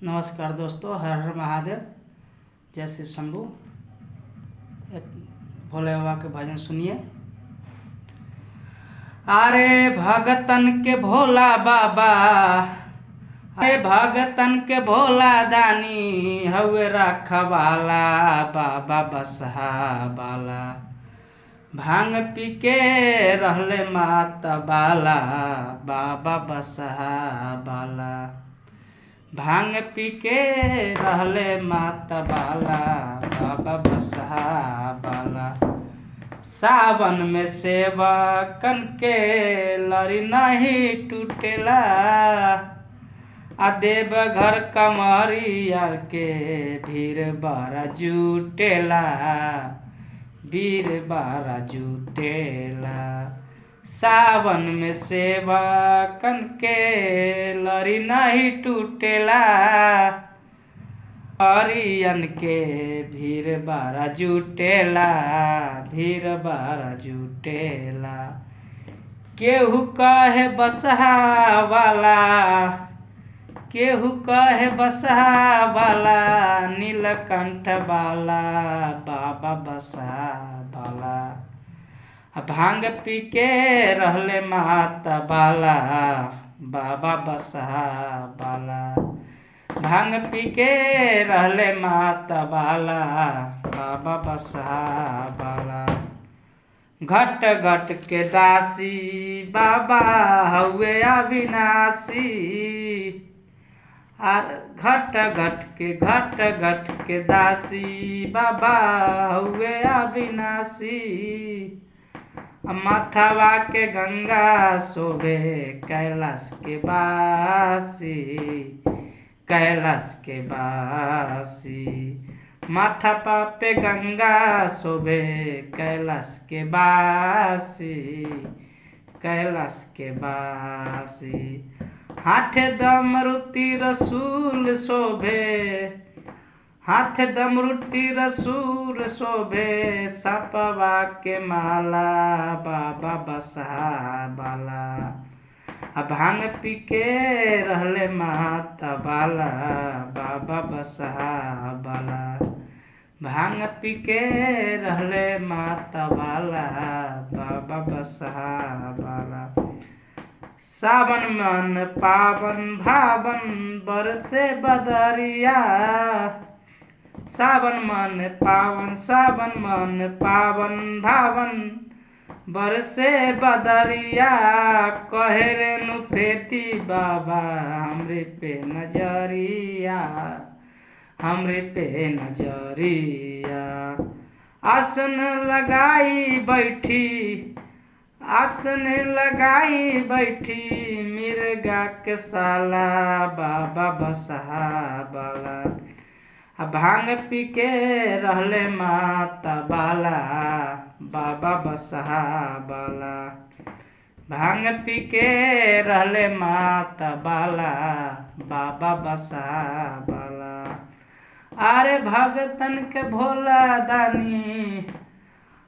नमस्कार दोस्तों, हर हर महादेव, जय शिव शंभू। एक भोले बाबा के भजन सुनिए। अरे भगतन के भोला बाबा, अरे भगतन के भोला दानी, हवे रखवाला बाबा बसहा बाला। भांग पी के रहले माता बाला, बाबा बसहा बाला। भांग पी के रहले माता बाला, बाबा बसहा बाला। सावन में सेवकन के लड़ी नहीं टूटेला, आ देवघर कमरिया के भीड़ बड़ा जुटेला, भीड़ बड़ा जुटेला। सावन में सेवकन के लड़ी नहीं टूटेला, हरियन के भीड़ बड़ा जुटेला, भीड़ बड़ा जुटेला। केहू कहे बसहा वाला, केहू कहे बसहा वाला, नीलकंठ वाला बाबा बसहा वाला। भांग पी के रहले माता बाला, बाबा बसहा बाला। भांग पी के रहले माता बाला, बाबा बसहा बाला। घट घट के दासी बाबा हवे अविनाशी, आर घट घट के दासी बाबा हवे अविनाशी। माथावा के गंगा शोभे कैलाश के बासी, कैलाश के बासी। माथा पे गंगा शोभे कैलाश के बासी, कैलाश के बासी। हाथे दमरुति रसूल शोभे, हाथ दमरुति रसूल शोभे, सपवा के माला बाबा बसहा बाला। भांग पी के रहले माता बाला, बाबा बसहा बाला। भांग पी के रहले माता बाला, बाबा बसहा बाला। सावन मन पावन भावन बरसे बदरिया, सावन मन पावन, सावन मन पावन भावन बरसे बदरिया। कहे रेणु फेटी बाबा हमरे पे नजरिया, हमरे पे नजरिया। आसन लगाई बैठी, आसन लगाई बैठी, मिर्गा के साला बाबा बसहा बाला। भांग पी के रहले माता बाला, बाबा बसहा बाला। भांग पी के रहले माता बाला, बाबा बसहा बाला। अरे भगतन के भोला दानी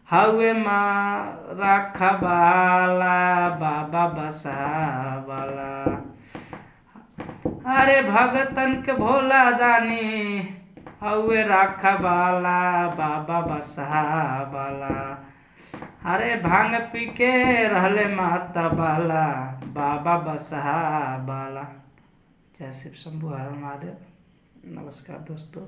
हवे माँ रखवाला बाबा बसहा बाला। अरे भगतन के भोला दानी हवे रखवाला बाबा बसहा बाला। अरे भांग पी के रहले माता बाला, बाबा बसहा बाला। जय शिव शंभू, हर महादेव। नमस्कार दोस्तों।